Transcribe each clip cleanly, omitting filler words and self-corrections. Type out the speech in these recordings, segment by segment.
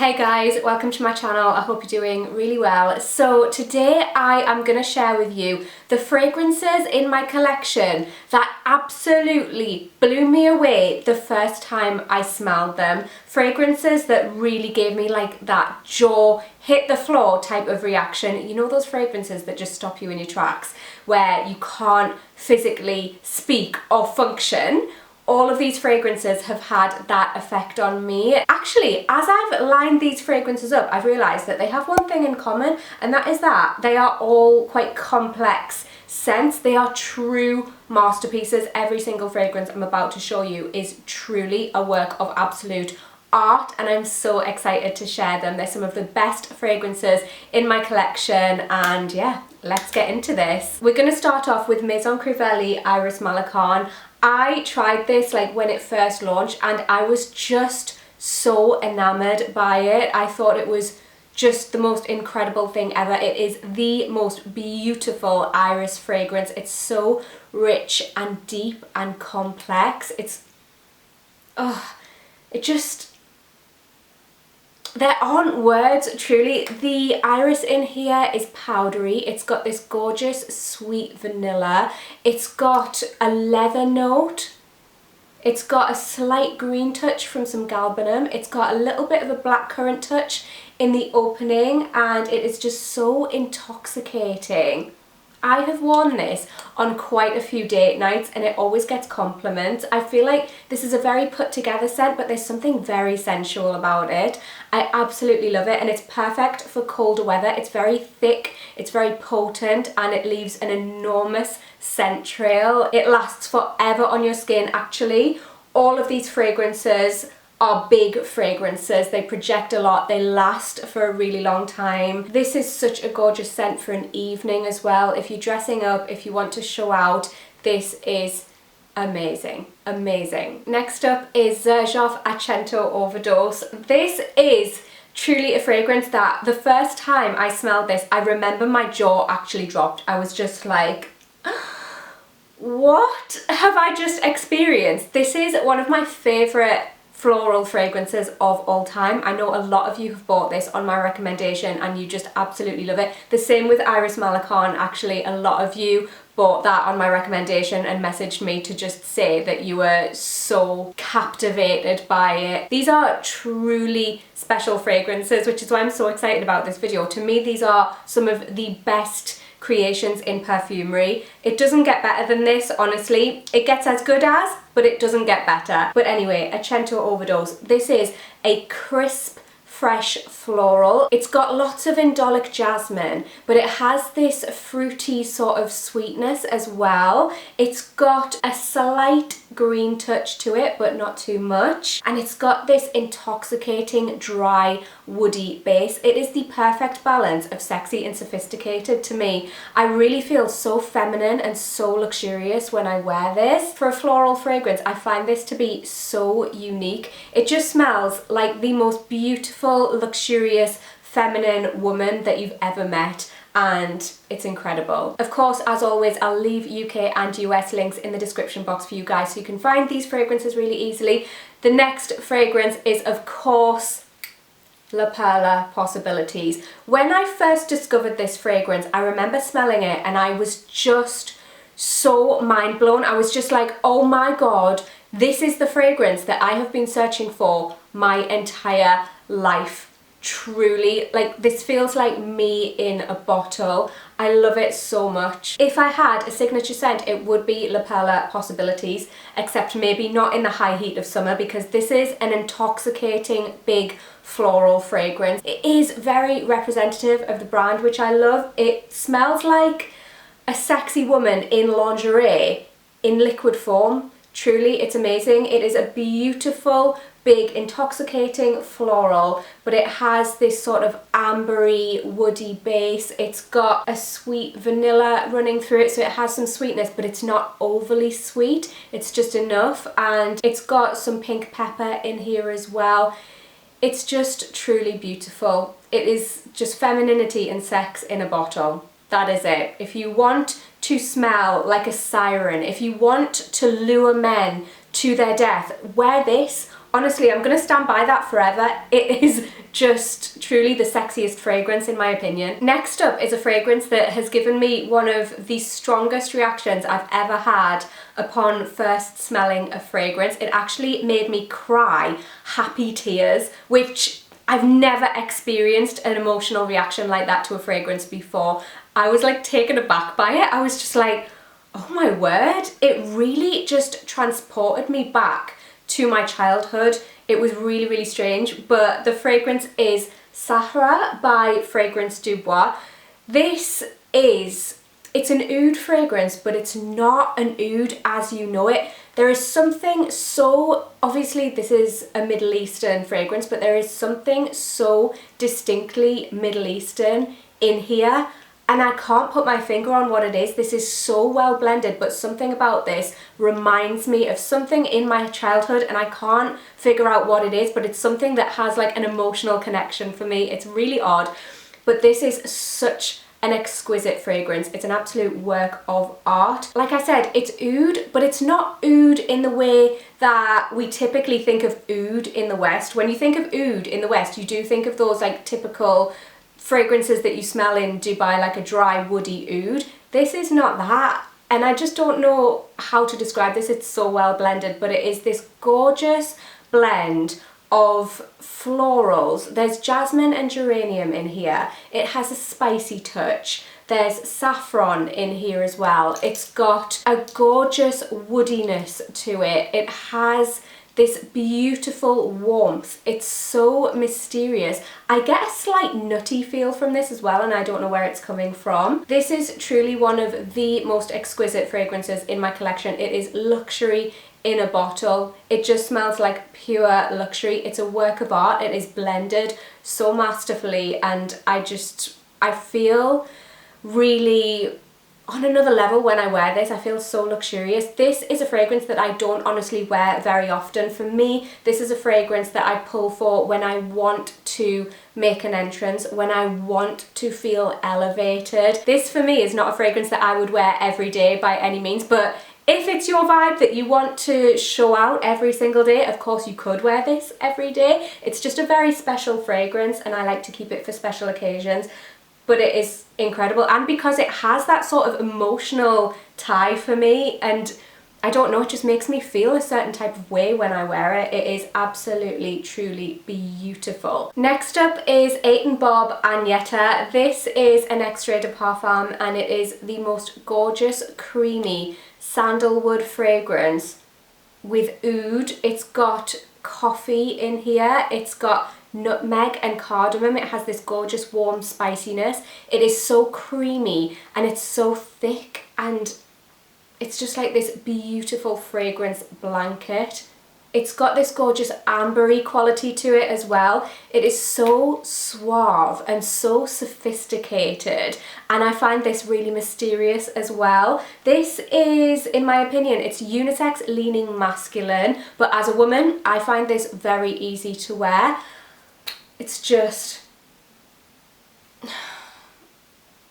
Hey guys, welcome to my channel. I hope you're doing really well. So today I am going to share with you the fragrances in my collection that absolutely blew me away the first time I smelled them. Fragrances that really gave me like that jaw hit the floor type of reaction. You know those fragrances that just stop you in your tracks, where you can't physically speak or function? All of these fragrances have had that effect on me. Actually, as I've lined these fragrances up, I've realised that they have one thing in common, and that is that they are all quite complex scents. They are true masterpieces. Every single fragrance I'm about to show you is truly a work of absolute art, and I'm so excited to share them. They're some of the best fragrances in my collection, and yeah, let's get into this. We're going to start off with Maison Crivelli Iris Malacan. I tried this like when it first launched and I was just so enamored by it. I thought it was just the most incredible thing ever. It is the most beautiful iris fragrance. It's so rich and deep and complex. There aren't words, truly. The iris in here is powdery. It's got this gorgeous sweet vanilla. It's got a leather note. It's got a slight green touch from some galbanum. It's got a little bit of a blackcurrant touch in the opening, and it is just so intoxicating. I have worn this on quite a few date nights and it always gets compliments. I feel like this is a very put together scent, but there's something very sensual about it. I absolutely love it, and it's perfect for colder weather. It's very thick, it's very potent, and it leaves an enormous scent trail. It lasts forever on your skin actually. All of these fragrances are big fragrances. They project a lot, they last for a really long time. This is such a gorgeous scent for an evening as well. If you're dressing up, if you want to show out, this is amazing, amazing. Next up is Xerjoff Accento Overdose. This is truly a fragrance that the first time I smelled this, I remember my jaw actually dropped. I was just like, what have I just experienced? This is one of my favourite floral fragrances of all time. I know a lot of you have bought this on my recommendation and you just absolutely love it. The same with Iris Malacan, actually. A lot of you bought that on my recommendation and messaged me to just say that you were so captivated by it. These are truly special fragrances, which is why I'm so excited about this video. To me, these are some of the best creations in perfumery. It doesn't get better than this, honestly. It gets as good as, but it doesn't get better. But anyway, Accento Overdose. This is a crisp, fresh floral. It's got lots of indolic jasmine, but it has this fruity sort of sweetness as well. It's got a slight green touch to it, but not too much. And it's got this intoxicating, dry, woody base. It is the perfect balance of sexy and sophisticated to me. I really feel so feminine and so luxurious when I wear this. For a floral fragrance, I find this to be so unique. It just smells like the most beautiful, luxurious, feminine woman that you've ever met, and it's incredible. Of course, as always, I'll leave UK and US links in the description box for you guys so you can find these fragrances really easily. The next fragrance is, of course, La Perla Possibilities. When I first discovered this fragrance, I remember smelling it and I was just so mind blown. I was just like, oh my god, this is the fragrance that I have been searching for my entire life. Truly, like, this feels like me in a bottle. I love it so much. If I had a signature scent, it would be La Perla Possibilities, except maybe not in the high heat of summer, because this is an intoxicating, big floral fragrance. It is very representative of the brand, which I love. It smells like a sexy woman in lingerie in liquid form. Truly, it's amazing. It is a beautiful, big, intoxicating floral, but it has this sort of ambery, woody base. It's got a sweet vanilla running through it, so it has some sweetness, but it's not overly sweet. It's just enough, and it's got some pink pepper in here as well. It's just truly beautiful. It is just femininity and sex in a bottle. That is it. If you want to smell like a siren, if you want to lure men to their death, wear this Honestly, I'm going to stand by that forever. It is just truly the sexiest fragrance in my opinion. Next up is a fragrance that has given me one of the strongest reactions I've ever had upon first smelling a fragrance. It actually made me cry happy tears, which I've never experienced an emotional reaction like that to a fragrance before. I was like taken aback by it. I was just like, oh my word. It really just transported me back to my childhood. It was really, really strange, but the fragrance is Sahara by Fragrance Du Bois. It's an oud fragrance, but it's not an oud as you know it. There is something so, obviously this is a Middle Eastern fragrance, but there is something so distinctly Middle Eastern in here, and I can't put my finger on what it is. This is so well blended, but something about this reminds me of something in my childhood, and I can't figure out what it is, but it's something that has like an emotional connection for me. It's really odd, but this is such an exquisite fragrance. It's an absolute work of art. Like I said, it's oud, but it's not oud in the way that we typically think of oud in the West. When you think of oud in the West, you do think of those like typical fragrances that you smell in Dubai, like a dry woody oud. This is not that, and I just don't know how to describe this. It's so well blended, but it is this gorgeous blend of florals. There's jasmine and geranium in here. It has a spicy touch. There's saffron in here as well. It's got a gorgeous woodiness to it. It has this beautiful warmth. It's so mysterious. I get a slight nutty feel from this as well, and I don't know where it's coming from. This is truly one of the most exquisite fragrances in my collection. It is luxury in a bottle. It just smells like pure luxury. It's a work of art. It is blended so masterfully, and I feel really on another level when I wear this. I feel so luxurious. This is a fragrance that I don't honestly wear very often. For me, this is a fragrance that I pull for when I want to make an entrance, when I want to feel elevated. This for me is not a fragrance that I would wear every day by any means, but if it's your vibe that you want to show out every single day, of course you could wear this every day. It's just a very special fragrance, and I like to keep it for special occasions. But it is incredible, and because it has that sort of emotional tie for me, and I don't know, it just makes me feel a certain type of way when I wear it. It is absolutely, truly beautiful. Next up is 8 Bob Agnetta. This is an extrait de parfum, and it is the most gorgeous, creamy sandalwood fragrance with oud. It's got coffee in here. It's got nutmeg and cardamom. It has this gorgeous warm spiciness. It is so creamy and it's so thick, and it's just like this beautiful fragrance blanket. It's got this gorgeous ambery quality to it as well. It is so suave and so sophisticated, and I find this really mysterious as well. This is, in my opinion, it's unisex leaning masculine, but as a woman I find this very easy to wear. It's just,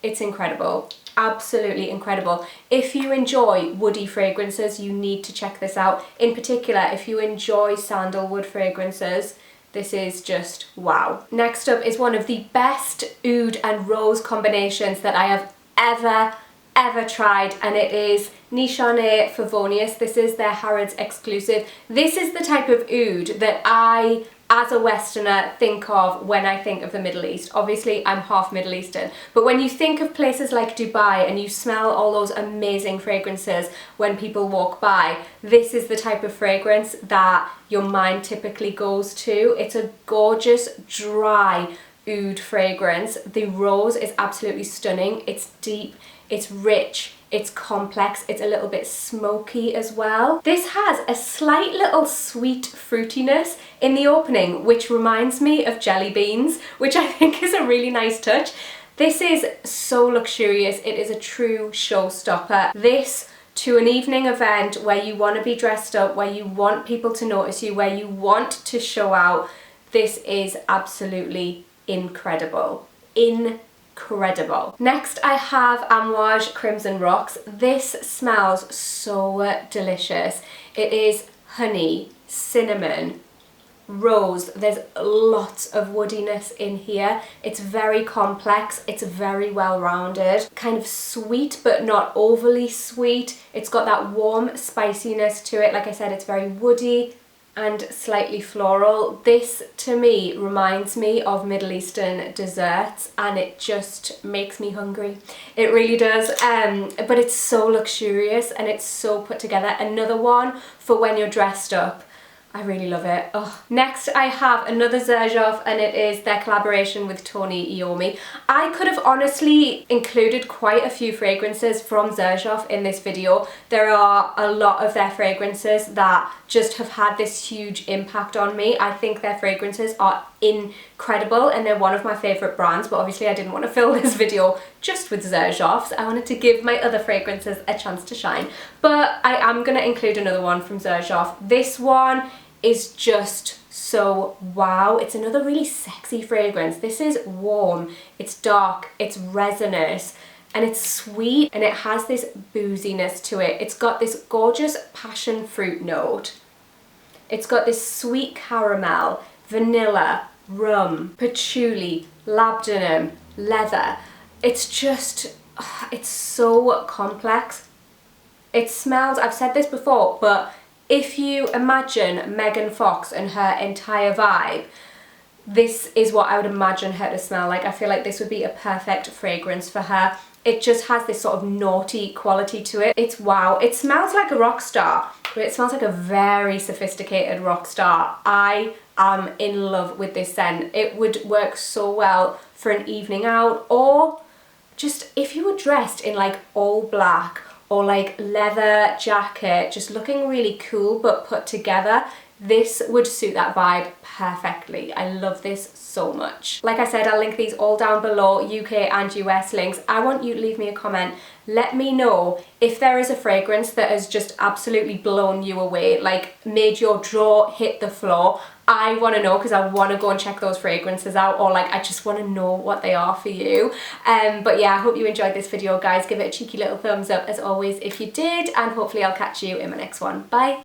it's incredible. Absolutely incredible. If you enjoy woody fragrances, you need to check this out. In particular, if you enjoy sandalwood fragrances, this is just wow. Next up is one of the best oud and rose combinations that I have ever tried, and it is Nichane Favonius. This is their Harrods exclusive. This is the type of oud that I, as a Westerner, think of when I think of the Middle East. Obviously, I'm half Middle Eastern, but when you think of places like Dubai and you smell all those amazing fragrances when people walk by, this is the type of fragrance that your mind typically goes to. It's a gorgeous, dry oud fragrance. The rose is absolutely stunning. It's deep, it's rich, it's complex, it's a little bit smoky as well. This has a slight little sweet fruitiness in the opening, which reminds me of jelly beans, which I think is a really nice touch. This is so luxurious. It is a true showstopper. This, to an evening event where you want to be dressed up, where you want people to notice you, where you want to show out, this is absolutely incredible. Incredible. Next I have Amouage Crimson Rocks. This smells so delicious. It is honey, cinnamon, rose. There's lots of woodiness in here. It's very complex, it's very well rounded, kind of sweet but not overly sweet. It's got that warm spiciness to it. Like I said, it's very woody and slightly floral. This to me reminds me of Middle Eastern desserts, and it just makes me hungry. It really does. But it's so luxurious and it's so put together. Another one for when you're dressed up. I really love it. Oh. Next I have another Xerjoff, and it is their collaboration with Tony Iommi. I could have honestly included quite a few fragrances from Xerjoff in this video. There are a lot of their fragrances that just have had this huge impact on me. I think their fragrances are incredible and they're one of my favourite brands, but obviously I didn't want to fill this video just with Xerjoffs. I wanted to give my other fragrances a chance to shine. But I am going to include another one from Xerjoff. This one is just so wow. It's another really sexy fragrance. This is warm, it's dark, it's resinous, and it's sweet, and it has this booziness to it. It's got this gorgeous passion fruit note. It's got this sweet caramel, vanilla, rum, patchouli, labdanum, leather. It's just, it's so complex. It smells, I've said this before, but if you imagine Megan Fox and her entire vibe, this is what I would imagine her to smell like. I feel like this would be a perfect fragrance for her. It just has this sort of naughty quality to it. It's wow. It smells like a rock star, but it smells like a very sophisticated rock star. I am in love with this scent. It would work so well for an evening out, or just if you were dressed in like all black or like leather jacket, just looking really cool but put together. This would suit that vibe perfectly. I love this so much. Like I said, I'll link these all down below, UK and US links. I want you to leave me a comment. Let me know if there is a fragrance that has just absolutely blown you away, like made your jaw hit the floor. I want to know, because I want to go and check those fragrances out, or like I just want to know what they are for you. But yeah, I hope you enjoyed this video, guys. Give it a cheeky little thumbs up as always if you did, and hopefully I'll catch you in my next one. Bye.